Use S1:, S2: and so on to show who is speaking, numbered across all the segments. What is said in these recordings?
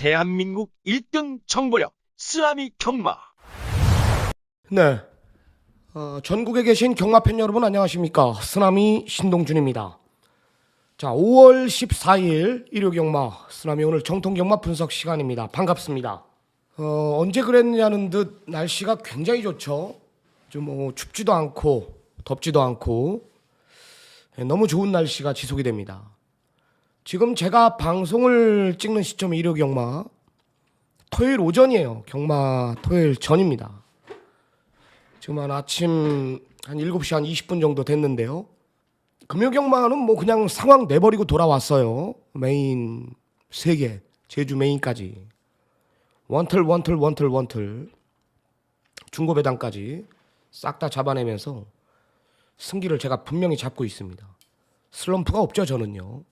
S1: 대한민국 1등 정보력 쓰나미 경마.
S2: 네. 전국에 계신 경마 팬 여러분 안녕하십니까. 쓰나미 신동준입니다. 자, 5월 14일 일요 경마 쓰나미 오늘 정통 경마 분석 시간입니다. 반갑습니다. 언제 그랬냐는 듯 날씨가 굉장히 좋죠. 좀 춥지도 않고 덥지도 않고 너무 좋은 날씨가 지속이 됩니다. 지금 제가 방송을 찍는 시점이 일요 경마 토요일 오전이에요. 경마 토요일 전입니다. 지금 아침 한 7시 한 20분 정도 됐는데요. 금요 경마는 뭐 그냥 상황 내버리고 돌아왔어요. 메인 3개, 제주 메인까지. 원틀 중고배당까지 싹 다 잡아내면서 승기를 제가 분명히 잡고 있습니다. 슬럼프가 없죠, 저는요.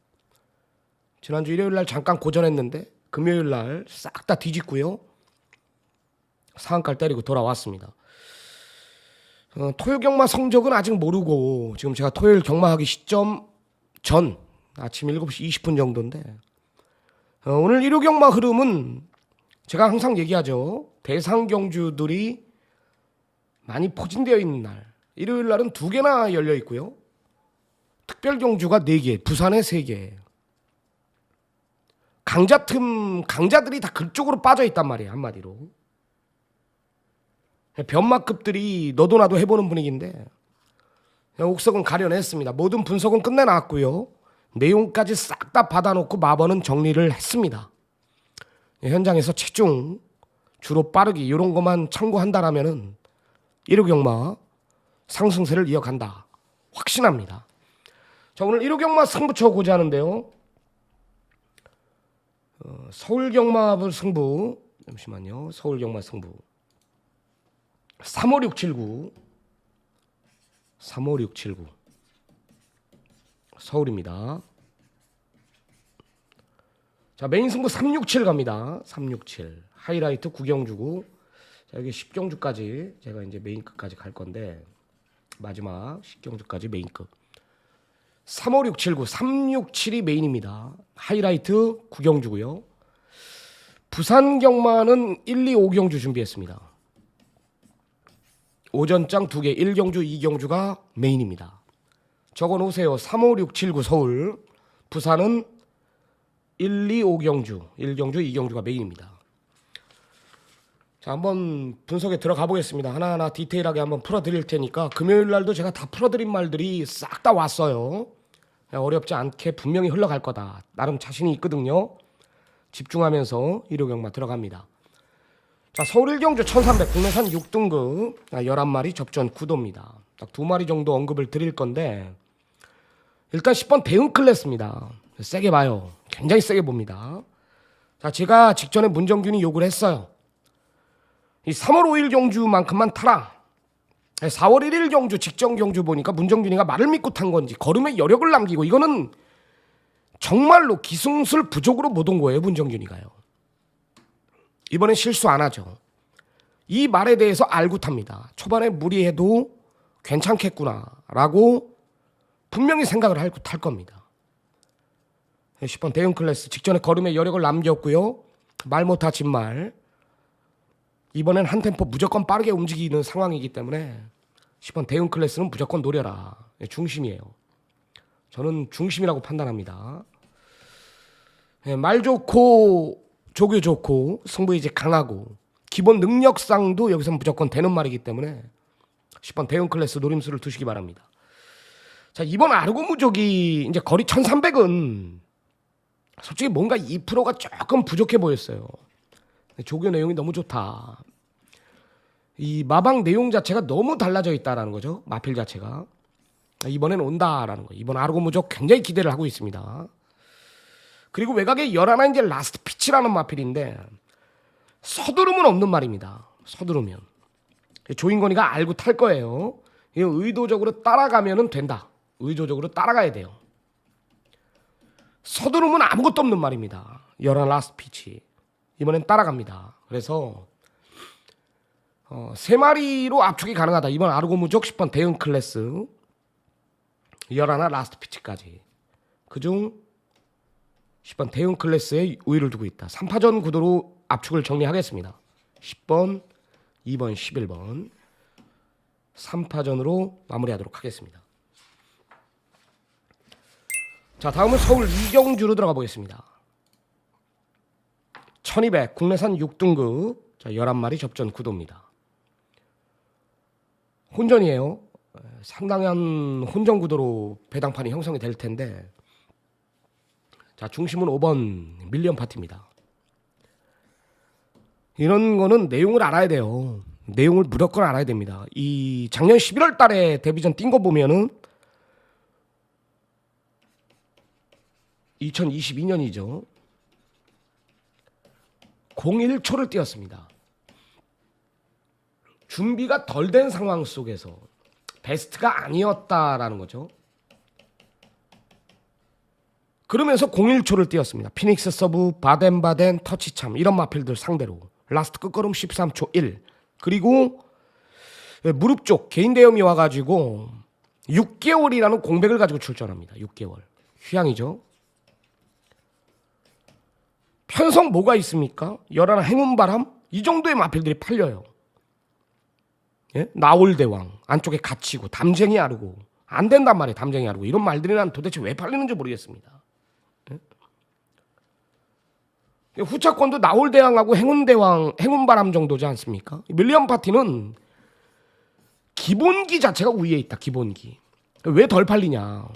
S2: 지난주 일요일 날 잠깐 고전했는데 금요일 날 싹 다 뒤집고요. 상한가를 때리고 돌아왔습니다. 토요일 경마 성적은 아직 모르고 지금 제가 토요일 경마하기 시점 전 아침 7시 20분 정도인데 오늘 일요 경마 흐름은 제가 항상 얘기하죠. 대상 경주들이 많이 포진되어 있는 날. 일요일 날은 2개나 열려 있고요. 특별 경주가 4개, 부산에 3개. 강자들이 다 그쪽으로 빠져 있단 말이에요. 한마디로. 변마급들이 너도 나도 해보는 분위기인데 옥석은 가려냈습니다. 모든 분석은 끝내놨고요. 내용까지 싹 다 받아놓고 마번은 정리를 했습니다. 현장에서 치중, 주로 빠르기 이런 것만 참고한다라면은 1호 경마 상승세를 이어간다. 확신합니다. 자, 오늘 1호 경마 승부처 고지하는데요. 서울 경마 승부 잠시만요. 서울 경마 승부 35679 서울입니다. 자, 메인 승부 367 갑니다. 367 하이라이트 구경주고 자, 여기 10경주까지 제가 이제 메인급까지 갈 건데 마지막 10경주까지 메인급 35679 367이 메인입니다. 하이라이트 구경주고요. 부산 경마는 1, 2, 5경주 준비했습니다. 오전장 2개 1경주 2경주가 메인입니다. 적어놓으세요. 35679 서울 부산은 1, 2, 5경주 1경주 2경주가 메인입니다. 자, 한번 분석에 들어가 보겠습니다. 하나하나 디테일하게 한번 풀어드릴 테니까 금요일 날도 제가 다 풀어드린 말들이 싹 다 왔어요. 어렵지 않게 분명히 흘러갈 거다. 나름 자신이 있거든요. 집중하면서 일요 경마 들어갑니다. 자, 서울 1경주 1300 국내산 6등급 11마리 접전 9도입니다. 딱 2마리 정도 언급을 드릴 건데 일단 10번 대응 클래스입니다. 세게 봐요. 굉장히 세게 봅니다. 자, 제가 직전에 문정균이 욕을 했어요. 이 3월 5일 경주만큼만 타라. 4월 1일 경주 직전 경주 보니까 문정균이가 말을 믿고 탄 건지 걸음에 여력을 남기고 이거는 정말로 기승술 부족으로 못 온 거예요. 문정균이가요. 이번엔 실수 안 하죠. 이 말에 대해서 알고 탑니다. 초반에 무리해도 괜찮겠구나라고 분명히 생각을 하고 탈 겁니다. 10번 대응 클래스 직전에 걸음에 여력을 남겼고요. 말 못하 진말. 이번엔 한 템포 무조건 빠르게 움직이는 상황이기 때문에 10번 대응 클래스는 무조건 노려라. 중심이에요. 저는 중심이라고 판단합니다. 말 좋고 조교 좋고 승부 이제 강하고 기본 능력상도 여기서 무조건 되는 말이기 때문에 10번 대응 클래스 노림수를 두시기 바랍니다. 자, 이번 아르고무족이 이제 거리 1300은 솔직히 뭔가 2%가 조금 부족해 보였어요. 조교 내용이 너무 좋다. 이 마방 내용 자체가 너무 달라져 있다라는 거죠. 마필 자체가. 이번엔 온다라는 거. 이번 아르고무족 굉장히 기대를 하고 있습니다. 그리고 외곽에 11 이제 라스트 피치라는 마필인데 서두름은 없는 말입니다. 서두르면. 조인건이가 알고 탈 거예요. 의도적으로 따라가면 된다. 의도적으로 따라가야 돼요. 서두름은 아무것도 없는 말입니다. 11 라스트 피치. 이번엔 따라갑니다. 그래서 3마리로 압축이 가능하다. 이번 아르고무족 10번 대응 클래스 11 라스트 피치까지. 그중 10번 대형 클래스에 우위를 두고 있다. 3파전 구도로 압축을 정리하겠습니다. 10번, 2번, 11번 3파전으로 마무리하도록 하겠습니다. 자, 다음은 서울 이경주로 들어가 보겠습니다. 1200 국내산 6등급, 자, 11마리 접전 구도입니다. 혼전이에요. 상당한 혼전 구도로 배당판이 형성이 될 텐데, 자, 중심은 5번 밀리언 파티입니다. 이런 거는 내용을 알아야 돼요. 내용을 무조건 알아야 됩니다. 이 작년 11월 달에 데뷔전 뛴 거 보면은 2022년이죠. 01초를 뛰었습니다. 준비가 덜 된 상황 속에서 베스트가 아니었다라는 거죠. 그러면서 01초를 뛰었습니다. 피닉스 서브, 바덴바덴, 터치참 이런 마필들 상대로 라스트 끝걸음 13초 1. 그리고 무릎 쪽 개인 대염이 와가지고 6개월이라는 공백을 가지고 출전합니다. 6개월. 휴양이죠. 편성 뭐가 있습니까? 열하나 행운바람? 이 정도의 마필들이 팔려요. 예? 나올대왕 안쪽에 갇히고 담쟁이 아르고 안 된단 말이에요. 담쟁이 아르고 이런 말들이 난 도대체 왜 팔리는지 모르겠습니다. 예? 후차권도 나올대왕하고 행운대왕 행운바람 정도지 않습니까? 밀리언 파티는 기본기 자체가 위에 있다. 기본기. 왜 덜 팔리냐?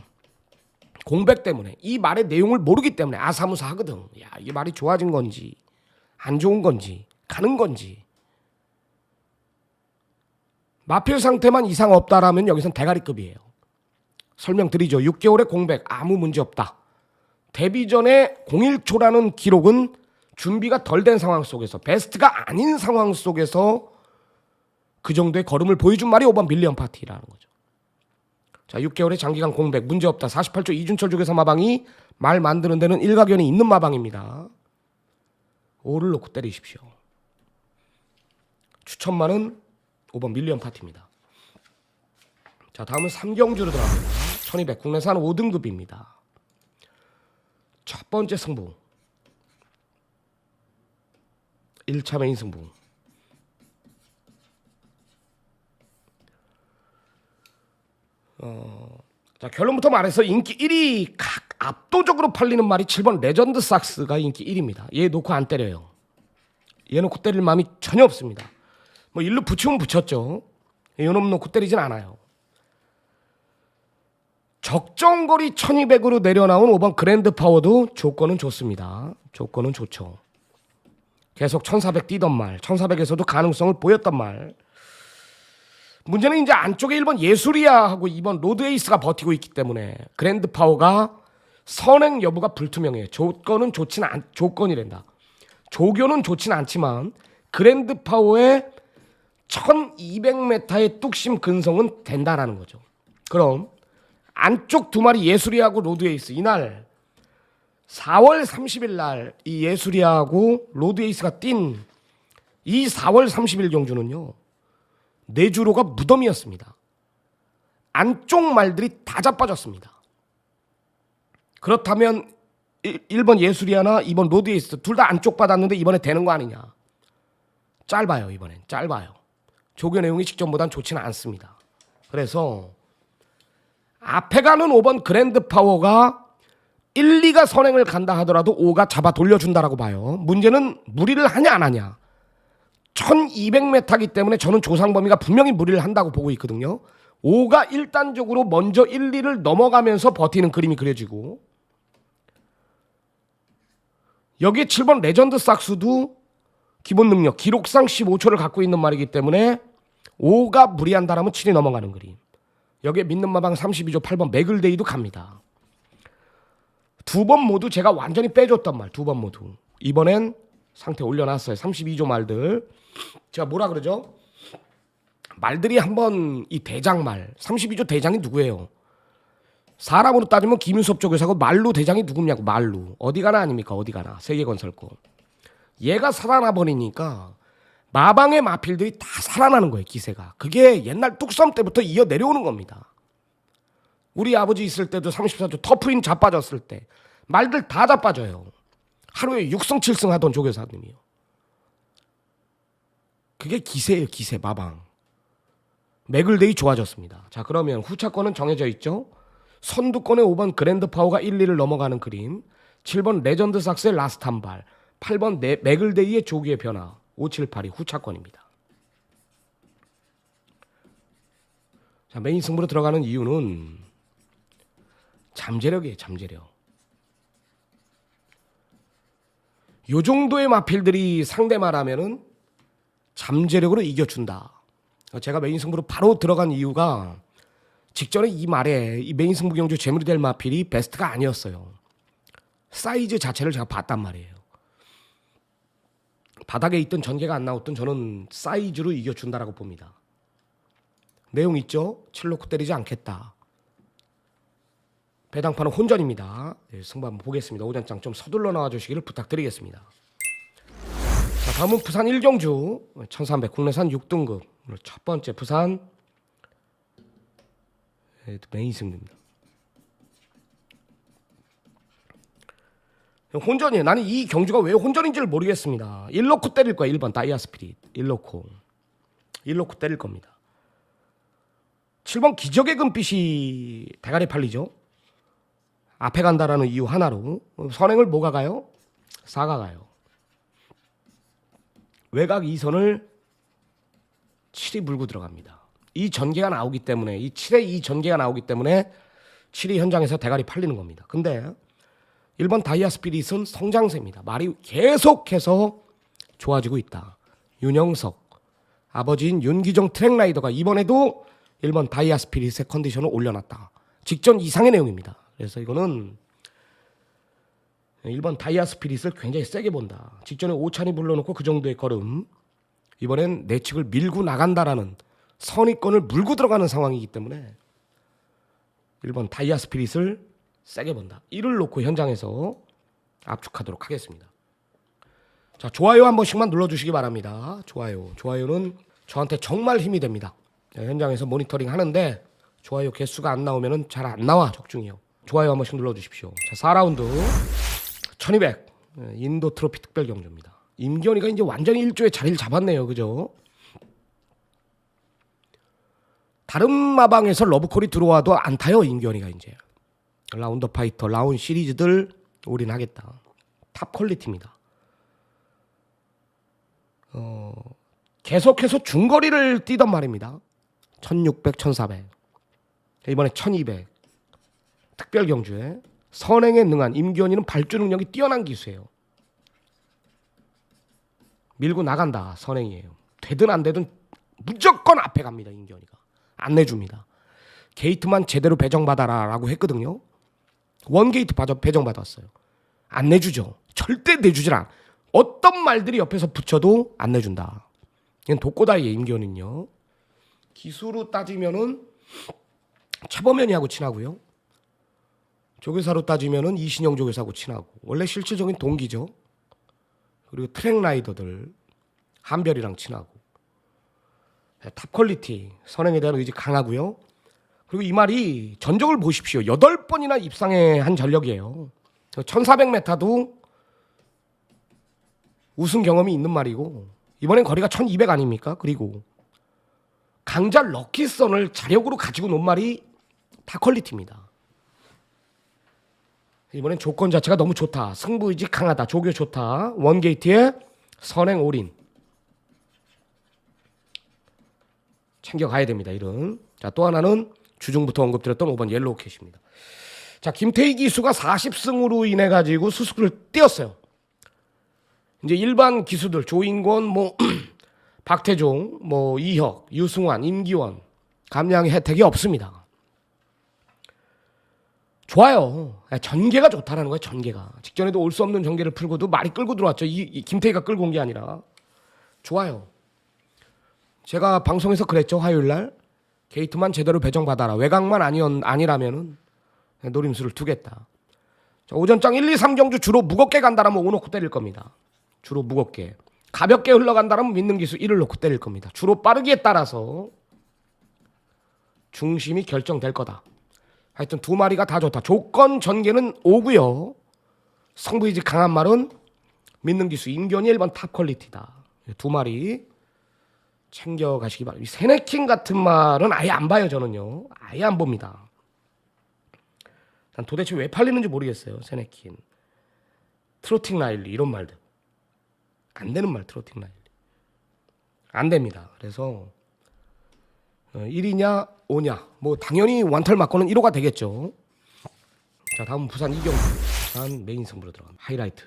S2: 공백 때문에 이 말의 내용을 모르기 때문에 아사무사하거든. 야, 이 말이 좋아진 건지 안 좋은 건지 가는 건지. 마필 상태만 이상 없다라면 여기선 대가리급이에요. 설명드리죠. 6개월의 공백 아무 문제 없다. 데뷔 전에 01초라는 기록은 준비가 덜 된 상황 속에서 베스트가 아닌 상황 속에서 그 정도의 걸음을 보여준 말이 5번 밀리언 파티라는 거죠. 자, 6개월의 장기간 공백 문제없다. 48조 이준철 쪽에서 마방이 말 만드는 데는 일가견이 있는 마방입니다. 5를 놓고 때리십시오. 추천만은 5번 밀리언 파티입니다. 자, 다음은 삼경주로 들어갑니다. 1200 국내산 5등급입니다. 첫 번째 승부 1차 메인 승부. 자, 결론부터 말해서 인기 1위 압도적으로 팔리는 말이 7번 레전드 삭스가 인기 1위입니다. 얘 놓고 안 때려요. 얘 놓고 때릴 마음이 전혀 없습니다. 뭐 일로 붙이면 붙였죠. 요놈 놓고 때리진 않아요. 적정거리 1200으로 내려나온 5번 그랜드 파워도 조건은 좋습니다. 조건은 좋죠. 계속 1400 뛰던 말, 1400에서도 가능성을 보였던 말. 문제는 이제 안쪽에 1번 예술이야하고 2번 로드에이스가 버티고 있기 때문에 그랜드 파워가 선행 여부가 불투명해요. 조건은 조건이란다. 조교는 좋진 않지만 그랜드 파워의 1200m의 뚝심 근성은 된다라는 거죠. 그럼 안쪽 두 마리 예술이하고 로드에이스 이날 4월 30일 날 이 예술이하고 로드에이스가 뛴 이 4월 30일 경주는요. 내주로가 무덤이었습니다. 안쪽 말들이 다 자빠졌습니다. 그렇다면 1번 예술이하나 2번 로드에이스 둘 다 안쪽 받았는데 이번에 되는 거 아니냐. 짧아요. 이번엔 짧아요. 조교 내용이 직전보단 좋지는 않습니다. 그래서 앞에 가는 5번 그랜드 파워가 1, 2가 선행을 간다 하더라도 5가 잡아 돌려준다라고 봐요. 문제는 무리를 하냐 안 하냐. 1200m이기 때문에 저는 조상범위가 분명히 무리를 한다고 보고 있거든요. 5가 일단적으로 먼저 1, 2를 넘어가면서 버티는 그림이 그려지고 여기에 7번 레전드 삭스도 기본 능력 기록상 15초를 갖고 있는 말이기 때문에 5가 무리한다라면 7이 넘어가는 그림. 여기에 믿는 마방 32조 8번 맥을데이도 갑니다. 두 번 모두 제가 완전히 빼줬단 말. 두 번 모두. 이번엔 상태 올려놨어요. 32조 말들. 제가 뭐라 그러죠? 말들이 한번 이 대장말 32조 대장이 누구예요? 사람으로 따지면 김윤섭 쪽에서고 말루 대장이 누굽냐고. 말루 어디 가나 아닙니까? 어디 가나 세계건설고. 얘가 살아나 버리니까 마방의 마필들이 다 살아나는 거예요. 기세가. 그게 옛날 뚝섬 때부터 이어 내려오는 겁니다. 우리 아버지 있을 때도 34조 터프인 자빠졌을 때 말들 다 자빠져요. 하루에 6승 7승 하던 조교사님이요. 그게 기세예요. 기세 마방. 맥을데이 좋아졌습니다. 자, 그러면 후차권은 정해져 있죠. 선두권의 5번 그랜드 파워가 1, 2를 넘어가는 그림, 7번 레전드 삭스의 라스트 한 발, 8번 맥을데이의 조기의 변화, 5, 7, 8이 후차권입니다. 자, 메인 승부로 들어가는 이유는 잠재력이에요. 잠재력. 요 정도의 마필들이 상대말하면은 잠재력으로 이겨준다. 제가 메인 승부로 바로 들어간 이유가 직전에 이 말에 이 메인 승부 경주 재물이 될 마필이 베스트가 아니었어요. 사이즈 자체를 제가 봤단 말이에요. 바닥에 있던 전개가 안 나왔던 저는 사이즈로 이겨준다라고 봅니다. 내용 있죠? 7놓고 때리지 않겠다. 배당판은 혼전입니다. 승부 한번 보겠습니다. 오전장 좀 서둘러 나와주시기를 부탁드리겠습니다. 자, 다음은 부산 1경주 1300 국내산 6등급 오늘 첫 번째 부산 메인 승부입니다. 혼전이에요. 나는 이 경주가 왜 혼전인지를 모르겠습니다. 1놓고 때릴 거야. 1번 다이아 스피릿 1놓고 때릴 겁니다. 7번 기적의 금빛이 대가리 팔리죠. 앞에 간다라는 이유 하나로 선행을 뭐가 가요? 4가 가요. 외곽 2선을 7이 물고 들어갑니다. 이 전개가 나오기 때문에 이 7의 이 전개가 나오기 때문에 7이 현장에서 대가리 팔리는 겁니다. 근데 1번 다이아 스피릿은 성장세입니다. 말이 계속해서 좋아지고 있다. 윤영석 아버지인 윤기정 트랙라이더가 이번에도 1번 다이아 스피릿의 컨디션을 올려놨다. 직전 이상의 내용입니다. 그래서 이거는 1번 다이아 스피릿을 굉장히 세게 본다. 직전에 오찬이 불러놓고 그 정도의 걸음. 이번엔 내측을 밀고 나간다라는 선의권을 물고 들어가는 상황이기 때문에 1번 다이아 스피릿을 세게 본다. 이를 놓고 현장에서 압축하도록 하겠습니다. 자, 좋아요 한 번씩만 눌러주시기 바랍니다. 좋아요는 저한테 정말 힘이 됩니다. 현장에서 모니터링 하는데 좋아요 개수가 안 나오면 잘 안 나와. 적중이요. 좋아요 한 번씩 눌러주십시오. 자, 4라운드 1200 인도 트로피 특별 경주입니다. 임기현이가 이제 완전히 일조에 자리를 잡았네요. 그죠? 다른 마방에서 러브콜이 들어와도 안 타요. 임기현이가 이제 라운더 파이터 라운 시리즈들 올인하겠다. 탑 퀄리티입니다. 계속해서 중거리를 뛰던 말입니다. 1600, 1400 이번에 1200 특별 경주에 선행에 능한 임기현이는 발주 능력이 뛰어난 기수예요. 밀고 나간다. 선행이에요. 되든 안 되든 무조건 앞에 갑니다. 임기현이가 안 내줍니다. 게이트만 제대로 배정받아라 라고 했거든요. 원게이트 배정받았어요. 안 내주죠. 절대 내주질 않아. 어떤 말들이 옆에서 붙여도 안 내준다. 이건 독고다이의 임기현은요. 기수로 따지면은 차범현이하고 친하고요. 조교사로 따지면은 이신영 조교사하고 친하고. 원래 실질적인 동기죠. 그리고 트랙 라이더들 한별이랑 친하고. 탑 퀄리티 선행에 대한 의지 강하고요. 그리고 이 말이 전적을 보십시오. 8번이나 입상에 한 전력이에요. 1400m도 우승 경험이 있는 말이고 이번엔 거리가 1200 아닙니까? 그리고 강자 럭키선을 자력으로 가지고 논 말이 다 퀄리티입니다. 이번엔 조건 자체가 너무 좋다. 승부의지 강하다. 조교 좋다. 원게이트에 선행 올인. 챙겨가야 됩니다. 이런. 자, 또 하나는 주중부터 언급드렸던 5번 옐로우 캣입니다. 자, 김태희 기수가 40승으로 인해 가지고 수수를 띄었어요. 이제 일반 기수들 조인권 박태종 이혁 유승환 임기원 감량의 혜택이 없습니다. 좋아요. 전개가 좋다라는 거예요. 전개가 직전에도 올 수 없는 전개를 풀고도 말이 끌고 들어왔죠. 이 김태희가 끌고 온 게 아니라 좋아요. 제가 방송에서 그랬죠. 화요일날 게이트만 제대로 배정받아라. 외곽만 아니라면은 노림수를 두겠다. 자, 오전장 1, 2, 3경주 주로 무겁게 간다라면 5 놓고 때릴 겁니다. 주로 무겁게. 가볍게 흘러간다라면 믿는 기수 1을 놓고 때릴 겁니다. 주로 빠르기에 따라서 중심이 결정될 거다. 하여튼 두 마리가 다 좋다. 조건 전개는 5고요. 성부이지 강한 말은 믿는 기수 임견이 1번 탑 퀄리티다. 두 마리 챙겨가시기 바랍니다. 세네킹 같은 말은 아예 안 봐요. 저는요. 아예 안 봅니다. 난 도대체 왜 팔리는지 모르겠어요. 세네킹. 트로팅 라일리 이런 말들. 안 되는 말 트로팅 라일리. 안 됩니다. 그래서 1이냐 5냐 뭐 당연히 원털 맞고는 1호가 되겠죠. 자, 다음 부산 이경주. 부산 메인 승부로 들어갑니다. 하이라이트.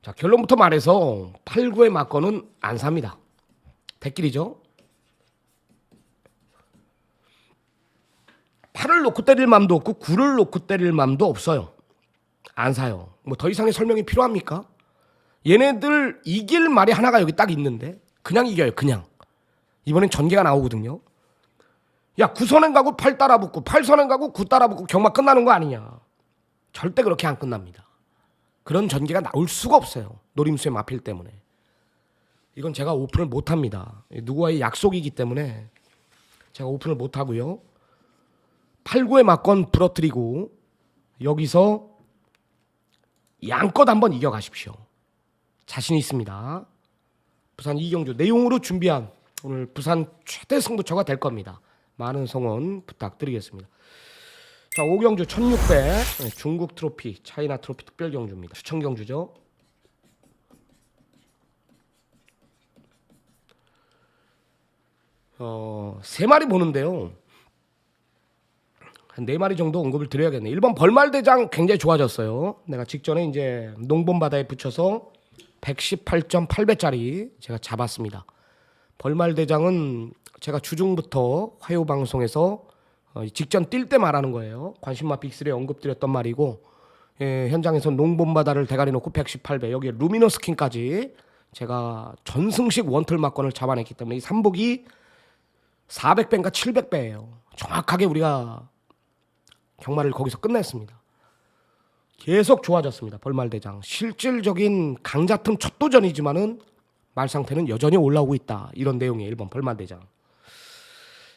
S2: 자, 결론부터 말해서 8, 9의 맞고는 안 삽니다. 대길이죠. 8을 놓고 때릴 맘도 없고 9를 놓고 때릴 맘도 없어요. 안 사요. 뭐 더 이상의 설명이 필요합니까? 얘네들 이길 말이 하나가 여기 딱 있는데 그냥 이겨요. 그냥. 이번엔 전개가 나오거든요. 야, 9선행 가고 8 따라 붙고 8선행 가고 9 따라 붙고 경마 끝나는 거 아니냐. 절대 그렇게 안 끝납니다. 그런 전개가 나올 수가 없어요. 노림수의 마필 때문에. 이건 제가 오픈을 못합니다. 누구와의 약속이기 때문에 제가 오픈을 못하고요. 8, 9의 막건 부러뜨리고 여기서 양껏 한번 이겨가십시오. 자신 있습니다. 부산 이경주 내용으로 준비한 오늘 부산 최대 승부처가 될 겁니다. 많은 성원 부탁드리겠습니다. 자, 오경주 1600 중국 트로피 차이나 트로피 특별 경주입니다. 추천 경주죠. 세 마리 보는데요. 한 4마리 정도 언급을 드려야겠네. 1번 벌말대장 굉장히 좋아졌어요. 내가 직전에 이제 농본바다에 붙여서 118.8배짜리 제가 잡았습니다. 벌말대장은 제가 주중부터 화요 방송에서 직전 뛸 때 말하는 거예요. 관심마 빅3에 언급드렸던 말이고, 현장에서 농본바다를 대가리 놓고 118배 여기에 루미너 스킨까지 제가 전승식 원틀 막건을 잡아냈기 때문에 이 삼복이 400배인가 700배예요. 정확하게 우리가 경마를 거기서 끝냈습니다. 계속 좋아졌습니다. 벌말대장. 실질적인 강자틈 첫 도전이지만은 말 상태는 여전히 올라오고 있다. 이런 내용의 1번 벌말대장.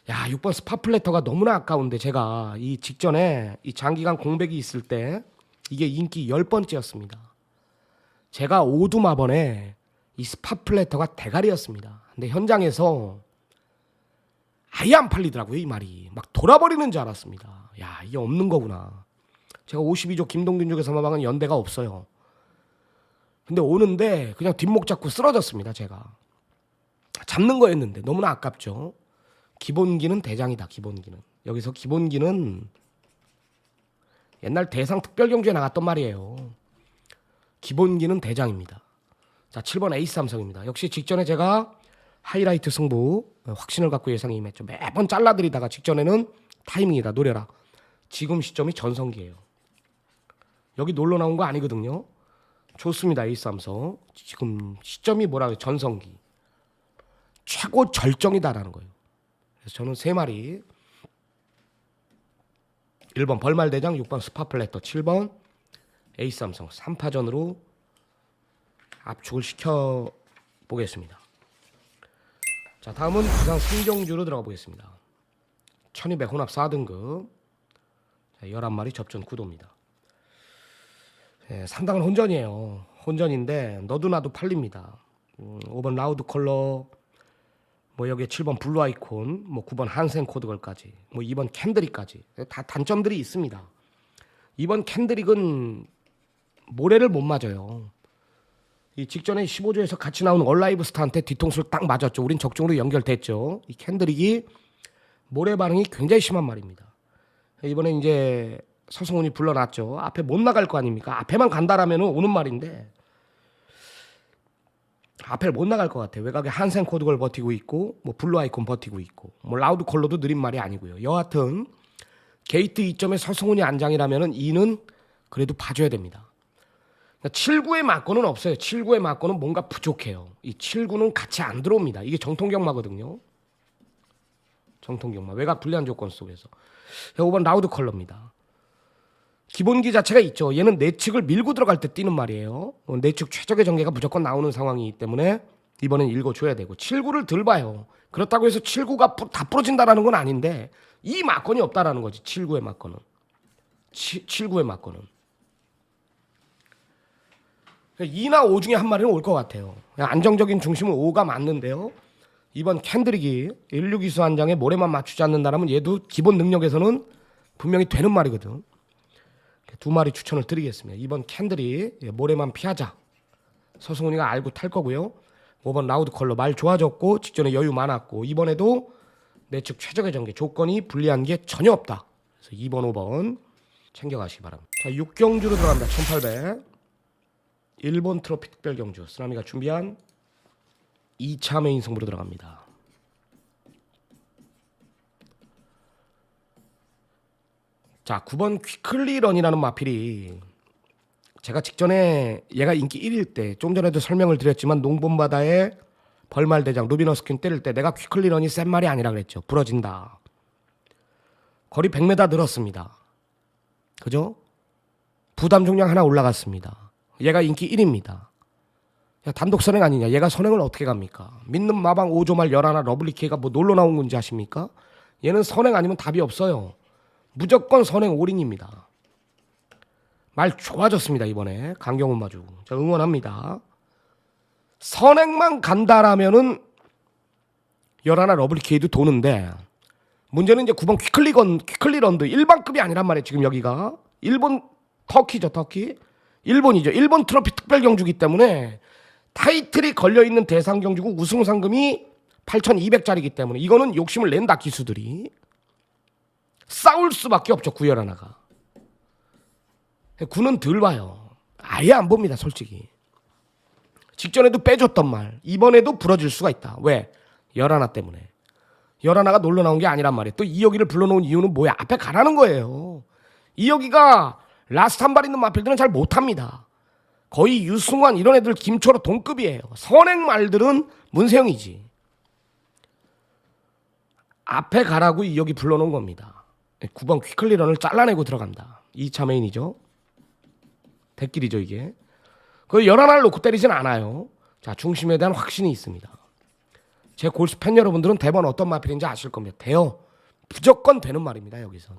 S2: 야, 6번 스파플래터가 너무나 아까운데 제가 이 직전에 이 장기간 공백이 있을 때 이게 인기 10번째였습니다. 제가 오두마번에 이 스파플래터가 대가리였습니다. 근데 현장에서 아예 안 팔리더라고요. 이 말이. 막 돌아버리는 줄 알았습니다. 야, 이게 없는 거구나. 제가 52조 김동균 쪽에 사마방은 연대가 없어요. 근데 오는데 그냥 뒷목 잡고 쓰러졌습니다. 제가. 잡는 거였는데 너무나 아깝죠. 기본기는 대장이다. 기본기는. 여기서 기본기는 옛날 대상 특별경주에 나갔던 말이에요. 기본기는 대장입니다. 자, 7번 에이스 삼성입니다. 역시 직전에 제가 하이라이트 승부 확신을 갖고 예상에 임했죠. 매번 잘라드리다가 직전에는 타이밍이다. 노려라. 지금 시점이 전성기예요. 여기 놀러 나온 거 아니거든요. 좋습니다. 에이스 삼성. 지금 시점이 뭐라고 해요? 전성기. 최고 절정이다라는 거예요. 그래서 저는 3마리 1번 벌말대장, 6번 스파플래터, 7번 에이스 삼성 3파전으로 압축을 시켜보겠습니다. 자, 다음은 부산 상경주로 들어가 보겠습니다. 1200 혼합 4등급 11마리 접전 구도입니다. 상당한 혼전이에요. 혼전인데 너도 나도 팔립니다. 5번 라우드 컬러, 뭐 여기에 7번 블루 아이콘, 뭐 9번 한센 코드걸까지, 뭐 2번 캔드릭까지 다 단점들이 있습니다. 2번 캔드릭은 모래를 못 맞아요. 이 직전에 15조에서 같이 나온 얼라이브 스타한테 뒤통수를 딱 맞았죠. 우린 적중으로 연결됐죠. 이 캔드릭이 모래 반응이 굉장히 심한 말입니다. 이번에 이제 서승훈이 불러놨죠. 앞에 못 나갈 거 아닙니까? 앞에만 간다라면 오는 말인데 앞에 못 나갈 것 같아요. 외곽에 한센 코드걸 버티고 있고, 뭐 블루 아이콘 버티고 있고, 뭐 라우드 컬러도 느린 말이 아니고요. 여하튼 게이트 2점에 서승훈이 안장이라면은 2는 그래도 봐줘야 됩니다. 7구의 맞고는 없어요. 7구의 맞고는 뭔가 부족해요. 이 7구는 같이 안 들어옵니다. 이게 정통경마거든요. 정통경마. 외곽 불리한 조건 속에서. 5번 라우드 컬러입니다. 기본기 자체가 있죠. 얘는 내측을 밀고 들어갈 때 뛰는 말이에요. 내측 최적의 전개가 무조건 나오는 상황이기 때문에 이번엔 읽어줘야 되고 7구를 들 봐요. 그렇다고 해서 7구가 다 부러진다라는 건 아닌데 이 막건이 없다라는 거지. 7구의 막건은. 7구에 맞고는. 2나 5 중에 한 마리는 올 것 같아요. 안정적인 중심은 5가 맞는데요. 이번 캔드릭이 16기수 한 장에 모래만 맞추지 않는다면 얘도 기본 능력에서는 분명히 되는 말이거든. 두 마리 추천을 드리겠습니다. 이번 캔들이 모래만 피하자. 서승훈이가 알고 탈 거고요. 5번 라우드 컬러 말 좋아졌고 직전에 여유 많았고 이번에도 내 측 최적의 전개 조건이 불리한 게 전혀 없다. 그래서 2번 5번 챙겨가시기 바랍니다. 자 6경주로 들어갑니다. 1800 일본 트로피 특별경주 쓰나미가 준비한 2차 메인 승부로 들어갑니다. 자 9번 퀴클리런이라는 마필이 제가 직전에 얘가 인기 1일 때 좀 전에도 설명을 드렸지만 농본바다에 벌말대장 루비너스킨 때릴 때 내가 퀴클리런이 센 말이 아니라 그랬죠. 부러진다. 거리 100m 늘었습니다. 그죠? 부담 중량 하나 올라갔습니다. 얘가 인기 1입니다. 야, 단독 선행 아니냐. 얘가 선행을 어떻게 갑니까? 믿는 마방 5조말 11 러블리케가 뭐 놀러 나온 건지 아십니까? 얘는 선행 아니면 답이 없어요. 무조건 선행 올인입니다. 말 좋아졌습니다. 이번에 강경훈 마주. 저 응원합니다. 선행만 간다라면은 11 러블리케이도 도는데 문제는 이제 9번 퀴클리런도 일반급이 아니란 말이에요. 지금 여기가 일본 터키죠. 터키. 일본이죠. 일본 트로피 특별경주기 때문에 타이틀이 걸려있는 대상경주국 우승상금이 8,200짜리이기 때문에 이거는 욕심을 낸다. 기수들이 싸울 수밖에 없죠. 구열 하나가. 구는 덜 봐요. 아예 안 봅니다. 솔직히. 직전에도 빼줬던 말 이번에도 부러질 수가 있다. 왜? 11 때문에. 11가 놀러 나온 게 아니란 말이에요. 또 이여기를 불러놓은 이유는 뭐야? 앞에 가라는 거예요. 이여기가 라스트 한 발 있는 마필들은 잘 못합니다. 거의 유승환 이런 애들 김초로 동급이에요. 선행 말들은 문세영이지. 앞에 가라고 이여기 불러놓은 겁니다. 9번 퀴클리런을 잘라내고 들어간다. 2차 메인이죠. 대길이죠 이게. 그 11알 놓고 때리진 않아요. 자 중심에 대한 확신이 있습니다. 제 골수 팬 여러분들은 대번 어떤 마필인지 아실 겁니다. 돼요. 무조건 되는 말입니다. 여기선.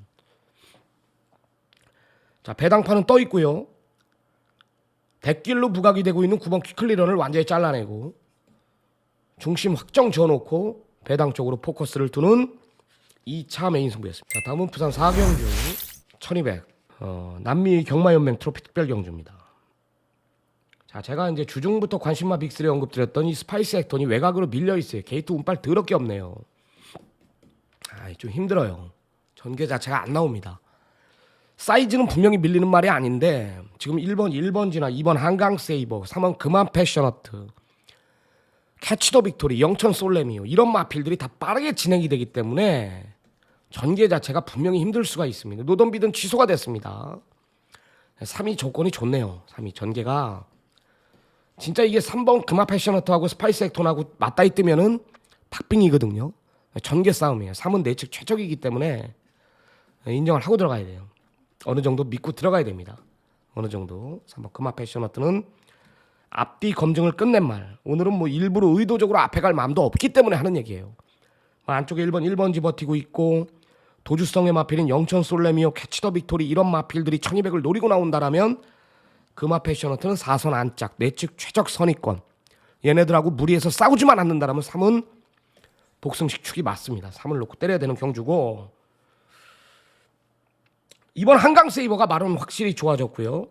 S2: 자 배당판은 떠 있고요. 대길로 부각이 되고 있는 9번 퀴클리런을 완전히 잘라내고 중심 확정 지어놓고 배당 쪽으로 포커스를 두는 2차 메인 승부였습니다. 자, 다음은 부산 4경주 1200 남미 경마연맹 트로피 특별경주입니다. 자, 제가 이제 주중부터 관심마 빅3에 언급드렸던 이 스파이스 액톤이 외곽으로 밀려있어요. 게이트 운빨 더럽게 없네요. 좀 힘들어요. 전개 자체가 안 나옵니다. 사이즈는 분명히 밀리는 말이 아닌데 지금 1번 1번지나 2번 한강 세이버 3번 그만 패셔너트 캐치 더 빅토리 영천 솔레미오 이런 마필들이 다 빠르게 진행이 되기 때문에 전개 자체가 분명히 힘들 수가 있습니다. 노던비든 취소가 됐습니다. 3위 조건이 좋네요. 3위 전개가 진짜 이게 3번 금화 패셔너트하고 스파이스 액톤하고 맞닿아 있으면은 박빙이거든요. 전개 싸움이에요. 3은 내측 최적이기 때문에 인정을 하고 들어가야 돼요. 어느 정도 믿고 들어가야 됩니다. 어느 정도 3번 금화 패셔너트는 앞뒤 검증을 끝낸 말. 오늘은 뭐 일부러 의도적으로 앞에 갈 마음도 없기 때문에 하는 얘기예요. 안쪽에 1번 1번지 버티고 있고 도주성의 마필인 영천 솔레미오 캐치 더 빅토리 이런 마필들이 1200을 노리고 나온다라면 금화 패셔너트는 4선 안짝 내측 최적 선의권 얘네들하고 무리해서 싸우지만 않는다라면 3은 복승식 축이 맞습니다. 3을 놓고 때려야 되는 경주고 이번 한강 세이버가 말은 확실히 좋아졌고요.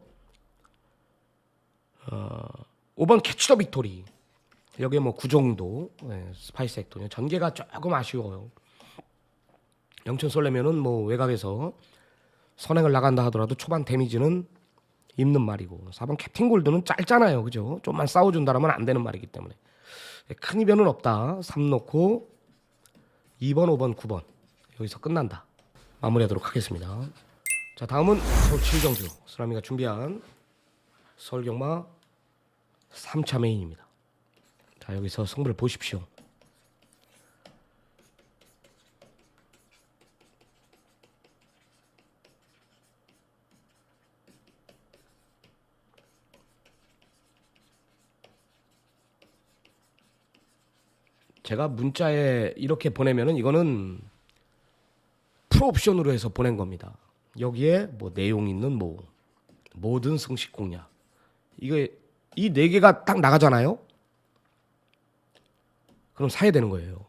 S2: 5번 캐치 더 빅토리 여기에 뭐 구정도 스파이스 액톤 전개가 조금 아쉬워요. 영천 솔레면은 뭐 외곽에서 선행을 나간다 하더라도 초반 데미지는 입는 말이고 4번 캡틴 골드는 짧잖아요. 그죠? 좀만 싸워준다라면 안 되는 말이기 때문에 큰 이변은 없다. 3 놓고 2번 5번 9번 여기서 끝난다. 마무리하도록 하겠습니다. 자 다음은 서울 7경주 쓰라미가 준비한 서울경마 3차 메인입니다. 자 여기서 승부를 보십시오. 제가 문자에 이렇게 보내면은 이거는 풀옵션으로 해서 보낸 겁니다. 여기에 뭐 내용 있는 뭐 모든 승식 공략. 이게 이 네 개가 딱 나가잖아요. 그럼 사야 되는 거예요.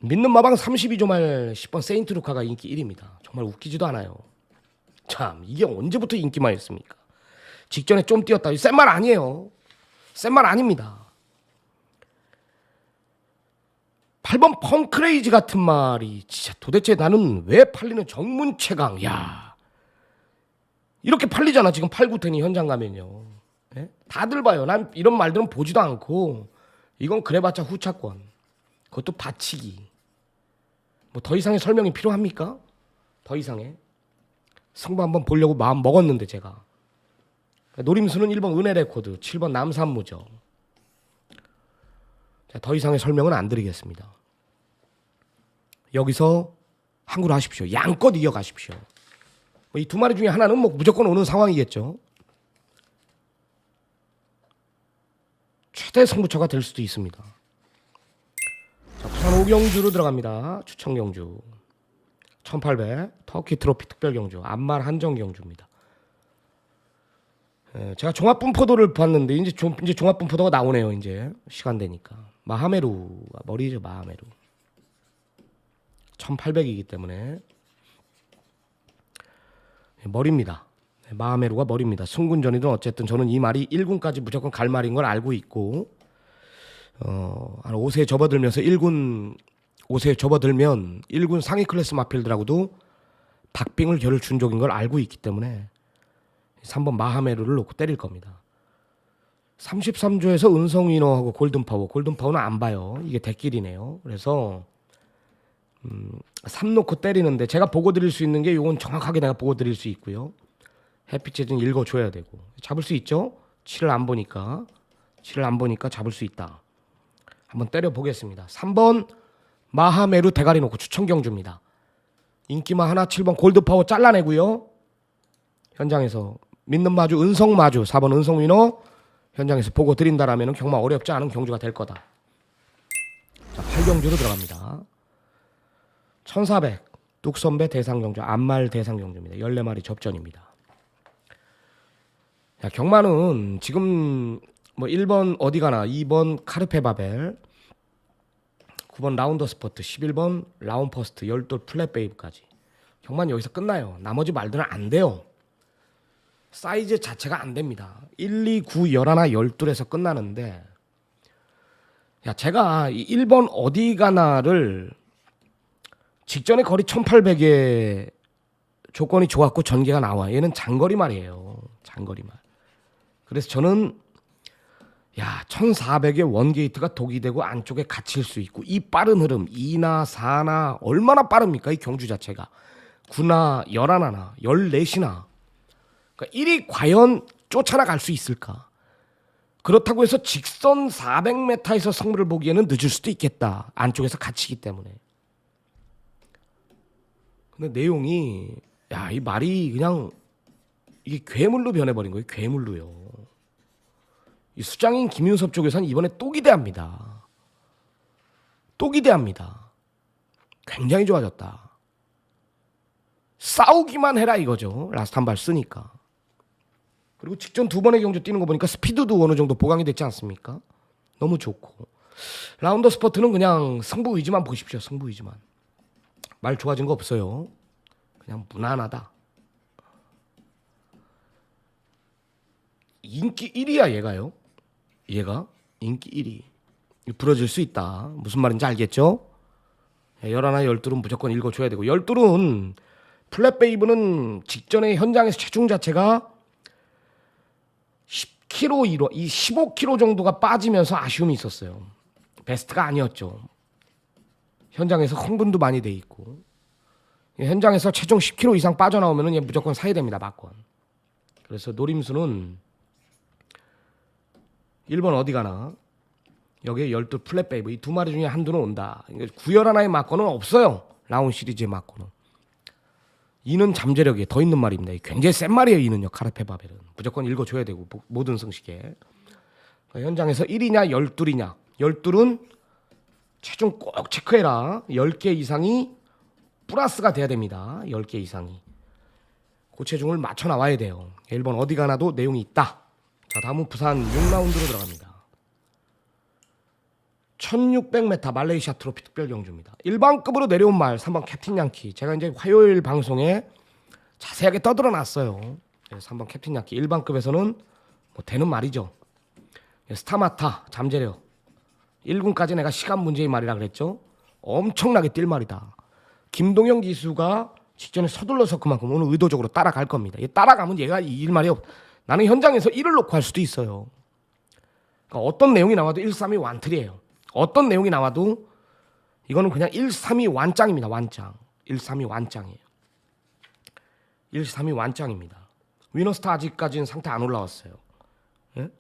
S2: 믿는 마방 32조 말 10번 세인트 루카가 인기 1위입니다. 정말 웃기지도 않아요. 참 이게 언제부터 인기만 했습니까? 직전에 좀 뛰었다. 센 말 아니에요. 센 말 아닙니다. 8번 펑크레이지 같은 말이 진짜 도대체 나는 왜 팔리는 정문 최강. 야 이렇게 팔리잖아. 지금 8,9텐이 현장 가면요. 예? 다들 봐요. 난 이런 말들은 보지도 않고 이건 그래봤자 후차권. 그것도 받치기. 뭐 더 이상의 설명이 필요합니까? 더 이상의. 승부 한번 보려고 마음 먹었는데 제가. 노림수는 1번 은혜 레코드, 7번 남산무적. 더 이상의 설명은 안 드리겠습니다. 여기서 항구를 하십시오. 양껏 이어가십시오. 이 두 마리 중에 하나는 뭐 무조건 오는 상황이겠죠. 최대 승부처가 될 수도 있습니다. 자, 부산 오경주로 들어갑니다. 추천 경주 1800 터키 트로피 특별 경주 안말 한정 경주입니다. 제가 종합 분포도를 봤는데 이제 종합 분포도가 나오네요. 이제 시간 되니까 마하메루가 머리죠. 마하메루 1800이기 때문에 머리입니다. 마하메루가 머리입니다. 승군전이든 어쨌든 저는 이 말이 1군까지 무조건 갈 말인 걸 알고 있고 한 5세에 접어들면서 1군 5세에 접어들면 1군 상위 클래스 마필들하고도 박빙을 겨룰 준족인 걸 알고 있기 때문에 3번 마하메루를 놓고 때릴 겁니다. 33조에서 은성위너하고 골든파워는 안 봐요. 이게 대길이네요. 그래서 3 놓고 때리는데 제가 보고 드릴 수 있는 게 이건 정확하게 내가 보고 드릴 수 있고요. 햇빛에 좀 읽어줘야 되고 잡을 수 있죠. 7을 안 보니까 잡을 수 있다. 한번 때려보겠습니다. 3번 마하메루 대가리 놓고 추천 경주입니다. 인기마 하나 7번 골드파워 잘라내고요. 현장에서 믿는 마주 은성마주 4번 은성위너 현장에서 보고 드린다라면 정말 어렵지 않은 경주가 될 거다. 자, 8경주로 들어갑니다. 1400 뚝선배 대상경주 안말 대상경주입니다. 14마리 접전입니다. 자, 경마는 지금 뭐 1번 어디가나 2번 카르페바벨 9번 라운더 스포트 11번 라운퍼스트 12 플랫베이브까지 경마는 여기서 끝나요. 나머지 말들은 안 돼요. 사이즈 자체가 안 됩니다. 1, 2, 9, 11, 12에서 끝나는데 야 제가 이 1번 어디가나를 직전에 거리 1800에 조건이 좋았고 전개가 나와. 얘는 장거리 말이에요. 장거리 말. 그래서 저는 1400의 원게이트가 독이 되고 안쪽에 갇힐 수 있고 이 빠른 흐름 2나 4나 얼마나 빠릅니까? 이 경주 자체가 9나 11나 14시나 그러니까 1이 과연 쫓아나갈 수 있을까? 그렇다고 해서 직선 400m에서 승부를 보기에는 늦을 수도 있겠다. 안쪽에서 갇히기 때문에. 근데 내용이 이 말이 그냥 이게 괴물로 변해버린 거예요. 괴물로요. 이 수장인 김윤섭 쪽에서는 이번에 또 기대합니다. 또 기대합니다. 굉장히 좋아졌다. 싸우기만 해라 이거죠. 라스트 한 발 쓰니까. 그리고 직전 2번의 경주 뛰는 거 보니까 스피드도 어느 정도 보강이 됐지 않습니까? 너무 좋고. 라운더 스포트는 그냥 승부 의지만 보십시오. 승부 의지만. 말 좋아진 거 없어요. 그냥 무난하다. 인기 1위야 얘가요. 얘가 인기 1위. 부러질 수 있다. 무슨 말인지 알겠죠? 11, 12은 무조건 읽어줘야 되고 12은 플랫베이브는 직전에 현장에서 체중 자체가 10kg 이로 이 15kg 정도가 빠지면서 아쉬움이 있었어요. 베스트가 아니었죠. 현장에서 흥분도 많이 돼 있고 현장에서 체중 10kg 이상 빠져나오면 얘 무조건 사야 됩니다. 막권. 그래서 노림수는 1번 어디 가나 여기에 12 플랫베이브 이 두 마리 중에 한두는 온다. 구열 하나의 막권은 없어요. 라운 시리즈의 막권은. 이는 잠재력이 더 있는 말입니다. 굉장히 센 말이에요. 이는요. 카르페바벨은. 무조건 읽어줘야 되고 모든 승식에. 그러니까 현장에서 1이냐 12이냐 12은 체중 꼭 체크해라. 10개 이상이 플러스가 돼야 됩니다. 10개 이상이. 그 체중을 맞춰 나와야 돼요. 1번 어디 가나도 내용이 있다. 자, 다음은 부산 6라운드로 들어갑니다. 1600m 말레이시아 트로피 특별 경주입니다. 일반급으로 내려온 말 3번 캡틴 양키. 제가 이제 화요일 방송에 자세하게 떠들어 놨어요. 그래서 3번 캡틴 양키. 일반급에서는 뭐 되는 말이죠. 스타마타 잠재력 1군까지 내가 시간 문제의 말이라 그랬죠. 엄청나게 뛸 말이다. 김동영 기수가 직전에 서둘러서 그만큼 오늘 의도적으로 따라갈 겁니다. 따라가면 얘가 이길 말이 없. 나는 현장에서 1을 놓고 할 수도 있어요. 그러니까 어떤 내용이 나와도 1-3-2 완틀이에요. 어떤 내용이 나와도 이거는 그냥 1-3-2 완짱입니다. 완짱. 1-3-2 완짱이에요. 1-3-2 완짱입니다. 위너스타 아직까지는 상태 안 올라왔어요. 예?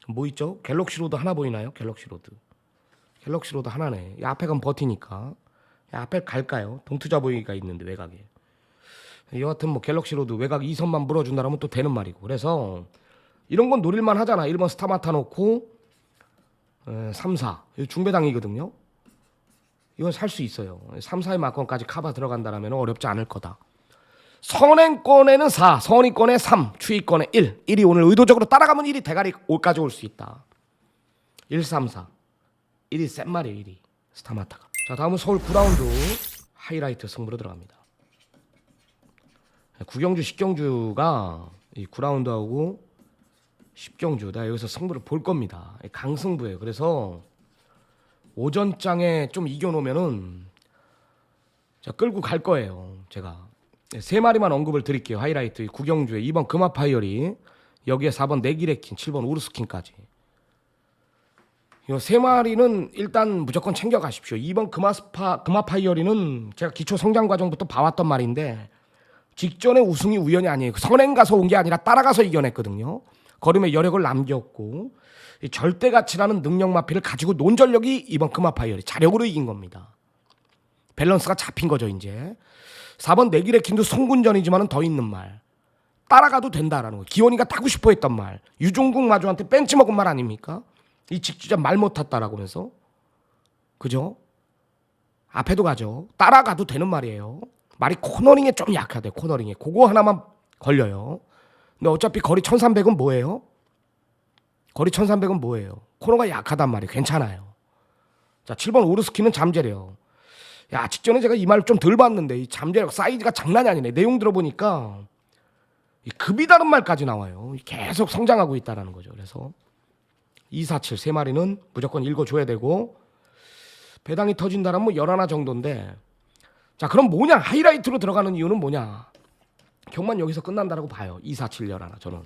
S2: 뭐 있죠? 갤럭시 로드 하나 보이나요? 갤럭시 로드. 갤럭시 로드 하나네. 이 앞에 가면 버티니까. 앞에 갈까요? 동투자 보이기가 있는데 외곽에. 여하튼 뭐 갤럭시 로드 외곽 2선만 물어준다라면 또 되는 말이고. 그래서 이런 건 노릴만 하잖아. 1번 스타마타 놓고 3-4 중배당이거든요. 이건 살 수 있어요. 3-4의 막권까지 카바 들어간다라면 어렵지 않을 거다. 선행권에는 4, 선의권에 3, 추이권에 1. 1이 오늘 의도적으로 따라가면 1이 대가리까지 올 수 있다. 1-3-4. 1이 센 말이에요. 1이 스타마타가. 자, 다음은 서울 9라운드 하이라이트 승부로 들어갑니다. 구경주 10경주가 이 9라운드하고 10경주 나 여기서 승부를 볼 겁니다. 강승부예요. 그래서 오전장에 좀 이겨놓으면은 끌고 갈 거예요. 제가 3마리만 언급을 드릴게요. 하이라이트 구경주에 2번 금화파이어리, 여기에 4번 네기레킨, 7번 우르스킨까지. 이 3마리는 일단 무조건 챙겨가십시오. 2번 금화파이어리는 제가 기초 성장 과정부터 봐왔던 말인데 직전에 우승이 우연이 아니에요. 선행 가서 온 게 아니라 따라가서 이겨냈거든요. 걸음에 여력을 남겼고 이 절대가치라는 능력 마피를 가지고 논 전력이 2번 금화파이어리 자력으로 이긴 겁니다. 밸런스가 잡힌 거죠. 이제 4번 네기레킨도 송군전이지만은 더 있는 말. 따라가도 된다라는 거. 기원이가 타고 싶어 했던 말. 유종국 마주한테 벤치 먹은 말 아닙니까? 이 직주자 말 못 탔다라고 하면서. 그죠? 앞에도 가죠. 따라가도 되는 말이에요. 말이 코너링에 좀 약하대. 코너링에. 그거 하나만 걸려요. 근데 어차피 거리 1300은 뭐예요? 거리 1300은 뭐예요? 코너가 약하단 말이에요. 괜찮아요. 자, 7번 오르스키는 잠재력. 야, 직전에 제가 이 말 좀 덜 봤는데 이 잠재력 사이즈가 장난이 아니네. 내용 들어보니까 이 급이 다른 말까지 나와요. 계속 성장하고 있다라는 거죠. 그래서 247 3마리는 무조건 읽어줘야 되고 배당이 터진다라면 뭐 11 정도인데 자, 그럼 뭐냐? 하이라이트로 들어가는 이유는 뭐냐? 경만 여기서 끝난다라고 봐요. 247 11 저는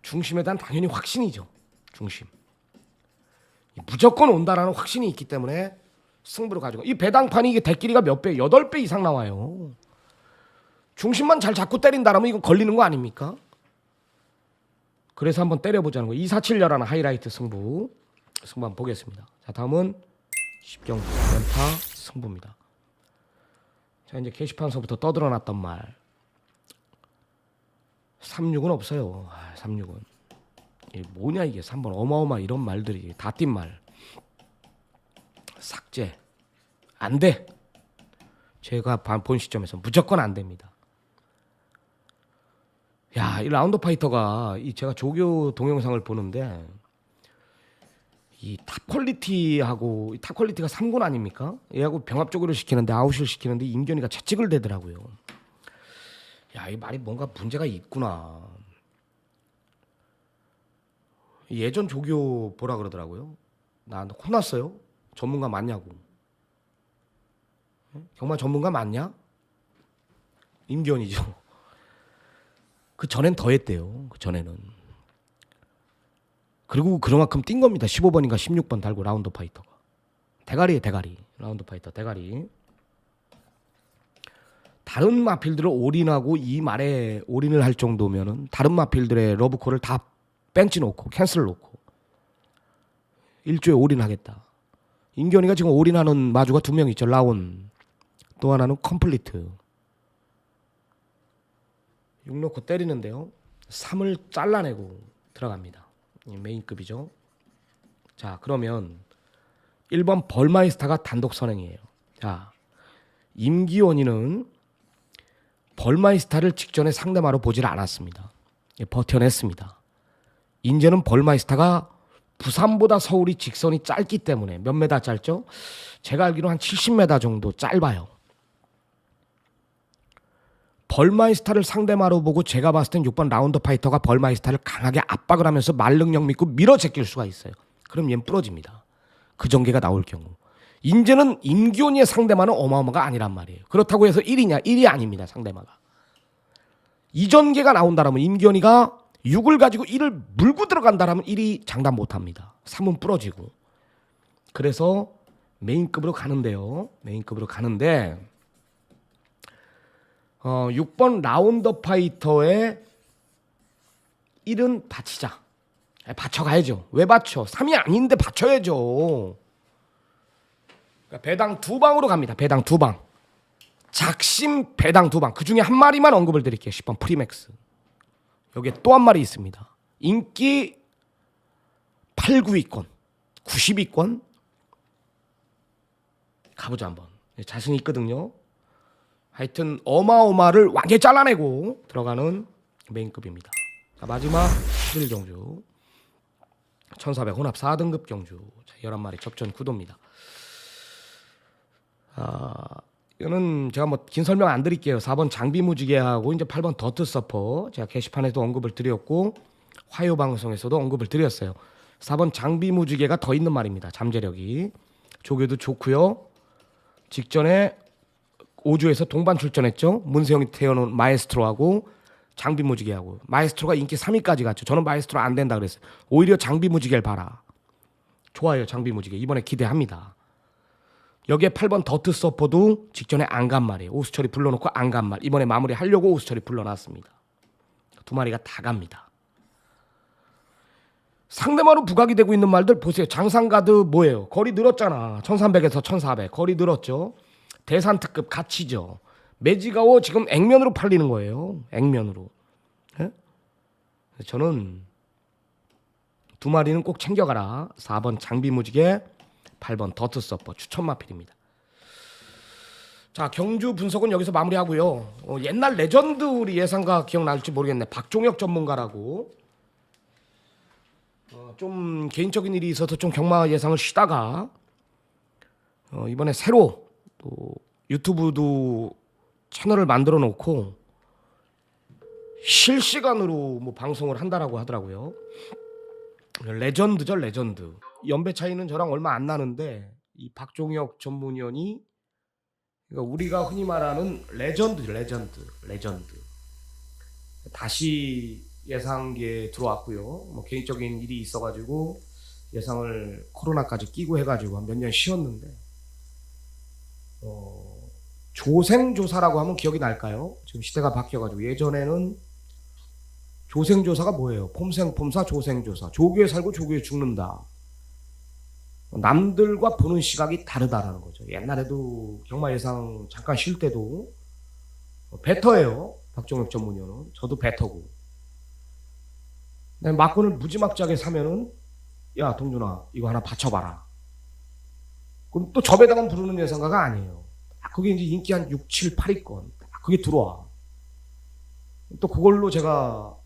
S2: 중심에 대한 당연히 확신이죠. 중심 무조건 온다라는 확신이 있기 때문에 승부를 가지고 이 배당판이 이게 대끼리가 몇 배? 8배 이상 나와요. 중심만 잘 잡고 때린다라면 이거 걸리는 거 아닙니까? 그래서 한번 때려보자는 거. 247 11 하이라이트 승부 한번 보겠습니다. 자, 다음은 10경주 연타 승부입니다. 자, 이제 게시판서부터 떠들어놨던 말 36은 없어요. 36은 이게 뭐냐 이게 3번 어마어마 이런 말들이 다 띈 말 삭제 안 돼. 제가 본 시점에서 무조건 안 됩니다. 야, 이 라운드 파이터가 제가 조교 동영상을 보는데 이 탑 퀄리티하고 탑 퀄리티가 3군 아닙니까? 얘하고 병합적으로 시키는데 아웃을 시키는데 임견이가 채찍을 대더라고요. 야, 이 말이 뭔가 문제가 있구나. 예전 조교 보라 그러더라고요. 나한테 혼났어요. 전문가 맞냐고. 정말 전문가 맞냐? 임기원이죠. 그 전엔 더 했대요. 그 전에는. 그리고 그만큼 뛴 겁니다. 15번인가 16번 달고 라운드 파이터가. 대가리에 대가리. 라운드 파이터 대가리. 다른 마필들을 올인하고 이 말에 올인을 할 정도면은 다른 마필들의 러브콜을 다 벤치 놓고 캔슬 놓고 일조에 올인하겠다. 임기원이가 지금 올인하는 마주가 2명 있죠. 라온. 또 하나는 컴플리트. 6 놓고 때리는데요. 3을 잘라내고 들어갑니다. 메인급이죠. 자, 그러면 1번 벌마이스타가 단독 선행이에요. 자, 임기원이는 벌마이스타를 직전에 상대마로 보질 않았습니다. 버텨냈습니다. 인제는 벌마이스타가 부산보다 서울이 직선이 짧기 때문에 몇 메다 짧죠? 제가 알기로 한 70m 정도 짧아요. 벌마이스타를 상대마로 보고 제가 봤을 땐 6번 라운드 파이터가 벌마이스타를 강하게 압박을 하면서 말 능력 믿고 밀어 제낄 수가 있어요. 그럼 얘는 부러집니다. 그 전개가 나올 경우. 인제는 임기훈이의 상대마는 어마어마가 아니란 말이에요. 그렇다고 해서 1위냐? 1위 아닙니다. 상대마가. 이 전개가 나온다라면 임기훈이가 6을 가지고 1을 물고 들어간다라면 1위 장담 못합니다. 3은 부러지고. 그래서 메인급으로 가는데요. 메인급으로 가는데 6번 라운더 파이터의 1은 받치자. 받쳐가야죠. 왜 받쳐? 3이 아닌데 받쳐야죠. 그러니까 배당 2방으로 갑니다. 배당 2방. 작심 배당 2방. 그 중에 한 마리만 언급을 드릴게요. 10번 프리맥스. 여기에 또 한 마리 있습니다. 인기 8, 9위권, 90위권 가보자 한번. 자신 있거든요. 하여튼 어마어마를 완전히 잘라내고 들어가는 메인급입니다. 자, 마지막 11경주 1400 혼합 4등급 경주 11마리 접전 구도입니다. 이거는 제가 뭐 긴 설명 안 드릴게요. 4번 장비무지개하고 이제 8번 더트 서퍼 제가 게시판에도 언급을 드렸고 화요 방송에서도 언급을 드렸어요. 4번 장비무지개가 더 있는 말입니다. 잠재력이 조교도 좋고요. 직전에 5주에서 동반 출전했죠. 문세영이 태어난 마에스트로하고 장비무지개하고 마에스트로가 인기 3위까지 갔죠. 저는 마에스트로 안 된다 그랬어요. 오히려 장비무지개를 봐라. 좋아요. 장비무지개 이번에 기대합니다. 여기에 8번 더트 서퍼도 직전에 안 간 말이에요. 오수철이 불러놓고 안 간 말. 이번에 마무리하려고 오수철이 불러놨습니다. 두 마리가 다 갑니다. 상대마로 부각이 되고 있는 말들 보세요. 장상가드 뭐예요? 거리 늘었잖아. 1300에서 1400 거리 늘었죠. 대산특급 가치죠. 매지가워 지금 액면으로 팔리는 거예요. 액면으로. 예? 저는 두 마리는 꼭 챙겨가라. 4번 장비무지개 8번 더트 서퍼 추천 마필입니다. 자, 경주 분석은 여기서 마무리하고요. 옛날 레전드 우리 예상가 기억날지 모르겠네. 박종혁 전문가라고 좀 개인적인 일이 있어서 좀 경마 예상을 쉬다가 이번에 새로 또 유튜브도 채널을 만들어 놓고 실시간으로 뭐 방송을 한다라고 하더라고요. 레전드죠, 레전드. 연배 차이는 저랑 얼마 안 나는데 이 박종혁 전문위원이 그러니까 우리가 흔히 말하는 레전드죠, 레전드. 다시 예상계에 들어왔고요. 뭐 개인적인 일이 있어가지고 예상을 코로나까지 끼고 해가지고 한 몇 년 쉬었는데 조생조사라고 하면 기억이 날까요? 지금 시대가 바뀌어가지고 예전에는 조생조사가 뭐예요? 폼생폼사 조생조사. 조교에 살고 조교에 죽는다. 남들과 보는 시각이 다르다라는 거죠. 옛날에도 경마 예상 잠깐 쉴 때도 베터예요. 박종혁 전문위원은. 저도 베터고. 막군을 무지막지하게 사면은 야 동준아 이거 하나 받쳐봐라. 그럼 또 저배당은 부르는 예상가가 아니에요. 그게 이제 인기 한 6, 7, 8위권. 그게 들어와. 또 그걸로 제가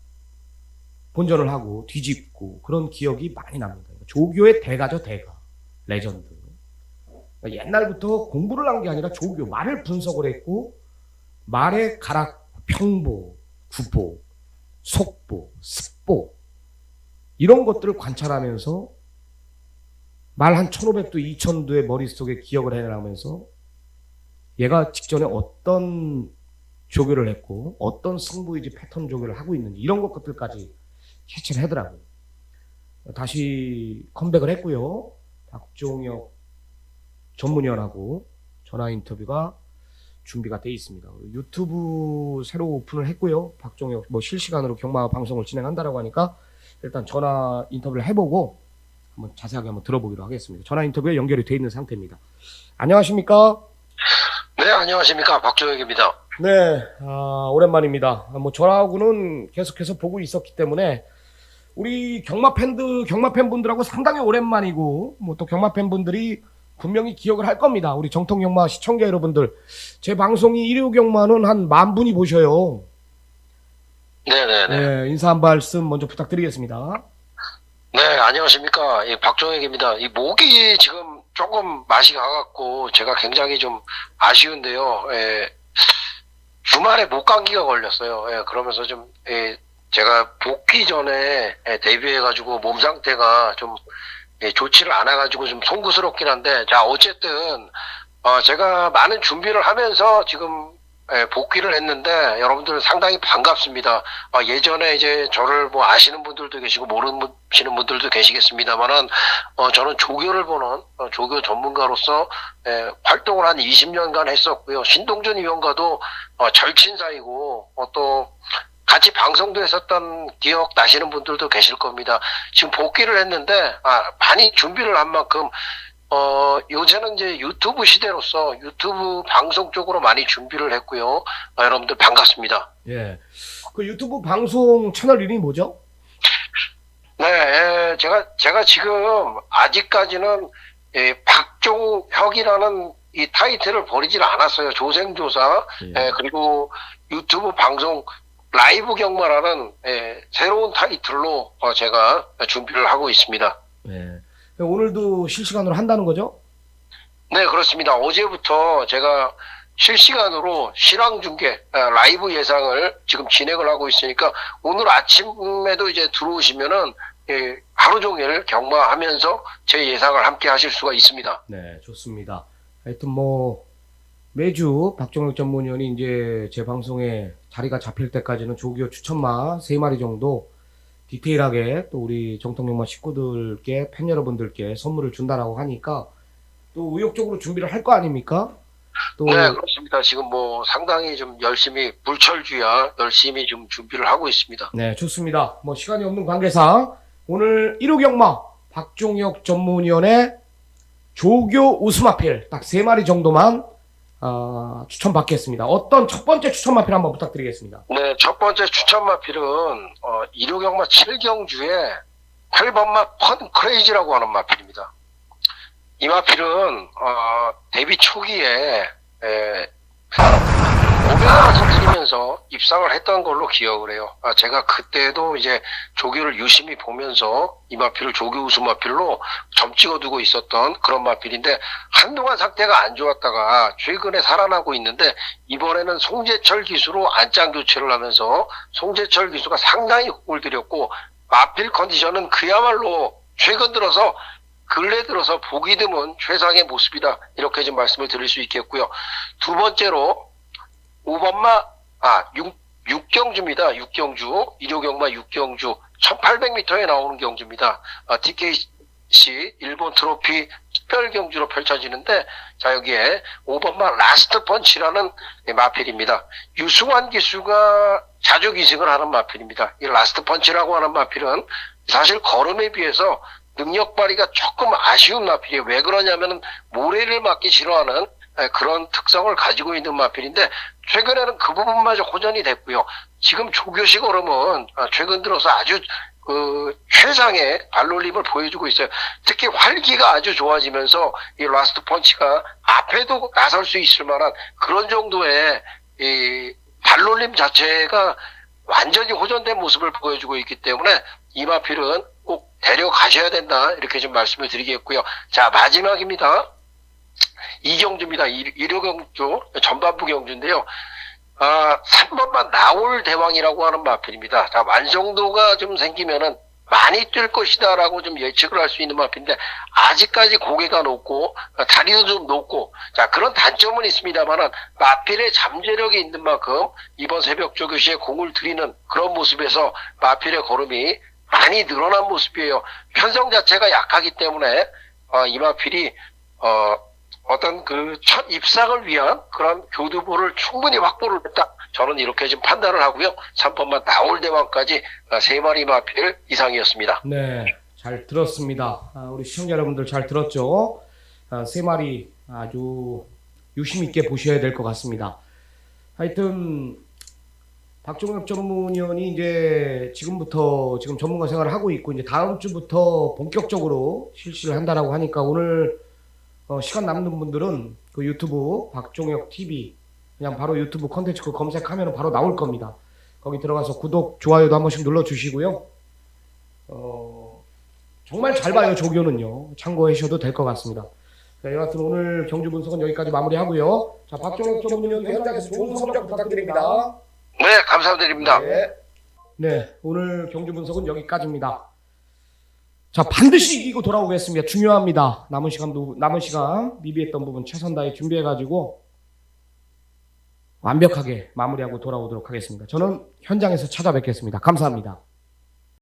S2: 본전을 하고 뒤집고 그런 기억이 많이 납니다. 조교의 대가죠, 대가. 레전드. 그러니까 옛날부터 공부를 한 게 아니라 조교, 말을 분석을 했고 말의 가락, 평보, 구보, 속보, 습보 이런 것들을 관찰하면서 말 한 1500도, 2000도의 머릿속에 기억을 해내면서 얘가 직전에 어떤 조교를 했고 어떤 승부이지 패턴 조교를 하고 있는지 이런 것들까지 캐치를 하더라고요. 다시 컴백을 했고요. 박종혁 전문위원하고 전화 인터뷰가 준비가 돼 있습니다. 유튜브 새로 오픈을 했고요. 박종혁 뭐 실시간으로 경마 방송을 진행한다라고 하니까 일단 전화 인터뷰를 해보고 한번 자세하게 한번 들어보기로 하겠습니다. 전화 인터뷰에 연결이 돼 있는 상태입니다. 안녕하십니까?
S3: 네, 안녕하십니까. 박종혁입니다.
S2: 네, 오랜만입니다. 뭐 전화하고는 계속해서 보고 있었기 때문에 우리 경마 팬분들하고 상당히 오랜만이고 뭐 또 경마 팬분들이 분명히 기억을 할 겁니다. 우리 정통영마 시청자 여러분들. 제 방송이 일요경마는 한 10,000분이 보셔요.
S3: 네네네.
S2: 네, 인사 한 말씀 먼저 부탁드리겠습니다.
S3: 네, 안녕하십니까. 박종혁입니다. 이 목이 지금 조금 맛이 가갖고 제가 굉장히 좀 아쉬운데요. 주말에 목감기가 걸렸어요. 그러면서 좀, 제가 복귀 전에 데뷔해가지고 몸 상태가 좀 좋지를 않아가지고 좀 송구스럽긴 한데, 자, 어쨌든, 제가 많은 준비를 하면서 지금 복귀를 했는데, 여러분들 상당히 반갑습니다. 예전에 이제 저를 뭐 아시는 분들도 계시고, 모르시는 분들도 계시겠습니다만은, 저는 조교를 보는, 조교 전문가로서, 활동을 한 20년간 했었고요. 신동준 위원과도, 절친 사이고, 또, 같이 방송도 했었던 기억 나시는 분들도 계실 겁니다. 지금 복귀를 했는데, 많이 준비를 한 만큼, 요새는 이제 유튜브 시대로서 유튜브 방송 쪽으로 많이 준비를 했고요. 여러분들 반갑습니다.
S2: 예. 그 유튜브 방송 채널 이름이 뭐죠?
S3: 네, 제가 지금 아직까지는 박종혁이라는 이 타이틀을 버리질 않았어요. 조생조사, 그리고 유튜브 방송 라이브 경마라는 새로운 타이틀로 제가 준비를 하고 있습니다.
S2: 예. 오늘도 실시간으로 한다는 거죠?
S3: 네, 그렇습니다. 어제부터 제가 실시간으로 실황 중계, 라이브 예상을 지금 진행을 하고 있으니까 오늘 아침에도 이제 들어오시면은 하루 종일 경마하면서 제 예상을 함께 하실 수가 있습니다.
S2: 네, 좋습니다. 하여튼 뭐 매주 박종혁 전문위원이 이제 제 방송에 자리가 잡힐 때까지는 조기호 추천마 3마리 정도 디테일하게 또 우리 정통영마 식구들께 팬 여러분들께 선물을 준다라고 하니까 또 의욕적으로 준비를 할 거 아닙니까? 또
S3: 네, 그렇습니다. 지금 뭐 상당히 좀 열심히 불철주야 열심히 좀 준비를 하고 있습니다.
S2: 네, 좋습니다. 뭐 시간이 없는 관계상 오늘 1호 경마 박종혁 전문위원의 조교 우스마필 딱 3마리 정도만 추천받겠습니다. 어떤 첫 번째 추천 마필 한번 부탁드리겠습니다.
S3: 네, 첫 번째 추천 마필은 일요경마 7경주에 8번마 펀 크레이지라고 하는 마필입니다. 이 마필은 데뷔 초기에 500원을 드리면서 입상을 했던 걸로 기억을 해요. 제가 그때도 이제 조교를 유심히 보면서 이 마필을 조교 우수 마필로 점 찍어두고 있었던 그런 마필인데 한동안 상태가 안 좋았다가 최근에 살아나고 있는데 이번에는 송재철 기수로 안장 교체를 하면서 송재철 기수가 상당히 공을 들였고 마필 컨디션은 그야말로 최근 들어서 근래 들어서 보기 드문 최상의 모습이다. 이렇게 좀 말씀을 드릴 수 있겠고요. 두 번째로 5번마 6경주입니다. 6경주 일요경마 6경주 1800m에 나오는 경주입니다. TKC 일본 트로피 특별 경주로 펼쳐지는데 자 여기에 5번마 라스트 펀치라는 마필입니다. 유승환 기수가 자주 기승을 하는 마필입니다. 이 라스트 펀치라고 하는 마필은 사실 걸음에 비해서 능력 발휘가 조금 아쉬운 마필이에요. 왜 그러냐면은 모래를 맞기 싫어하는 그런 특성을 가지고 있는 마필인데 최근에는 그 부분마저 호전이 됐고요. 지금 조교식 얼음은 최근 들어서 아주 최상의 발놀림을 보여주고 있어요. 특히 활기가 아주 좋아지면서 이 라스트 펀치가 앞에도 나설 수 있을 만한 그런 정도의 이 발놀림 자체가 완전히 호전된 모습을 보여주고 있기 때문에 이 마필은 꼭 데려가셔야 된다. 이렇게 좀 말씀을 드리겠고요. 자, 마지막입니다. 2경주입니다. 1호 경주, 전반부 경주인데요. 3번만 나올 대왕이라고 하는 마필입니다. 자, 완성도가 좀 생기면은 많이 뛸 것이다라고 좀 예측을 할 수 있는 마필인데, 아직까지 고개가 높고, 다리도 좀 높고, 자, 그런 단점은 있습니다만은, 마필의 잠재력이 있는 만큼, 이번 새벽 조교시에 공을 들이는 그런 모습에서 마필의 걸음이 많이 늘어난 모습이에요. 편성 자체가 약하기 때문에, 이 마필이, 어떤 그 첫 입상을 위한 그런 교두보를 충분히 확보를 했다. 저는 이렇게 좀 판단을 하고요. 3번만 나올 대왕까지 3마리 마필 이상이었습니다.
S2: 네, 잘 들었습니다. 우리 시청자 여러분들 잘 들었죠? 3마리 아주 유심 있게 보셔야 될 것 같습니다. 하여튼 박종혁 전문위원이 이제 지금부터 지금 전문가 생활을 하고 있고 이제 다음 주부터 본격적으로 실시를 한다라고 하니까 오늘 시간 남는 분들은 그 유튜브 박종혁 TV 그냥 바로 유튜브 컨텐츠 그 검색하면 바로 나올 겁니다. 거기 들어가서 구독, 좋아요도 한 번씩 눌러주시고요. 정말 잘 봐요, 조교는요. 참고하셔도 될 것 같습니다. 자, 여하튼 오늘 경주 분석은 여기까지 마무리하고요. 자, 박종혁 전문위원 현장에서 좋은 성적 부탁드립니다.
S3: 네, 감사드립니다.
S2: 네, 오늘 경주 분석은 여기까지입니다. 자, 반드시 이기고 돌아오겠습니다. 중요합니다. 남은 시간 미비했던 부분 최선 다해 준비해가지고 완벽하게 마무리하고 돌아오도록 하겠습니다. 저는 현장에서 찾아뵙겠습니다. 감사합니다.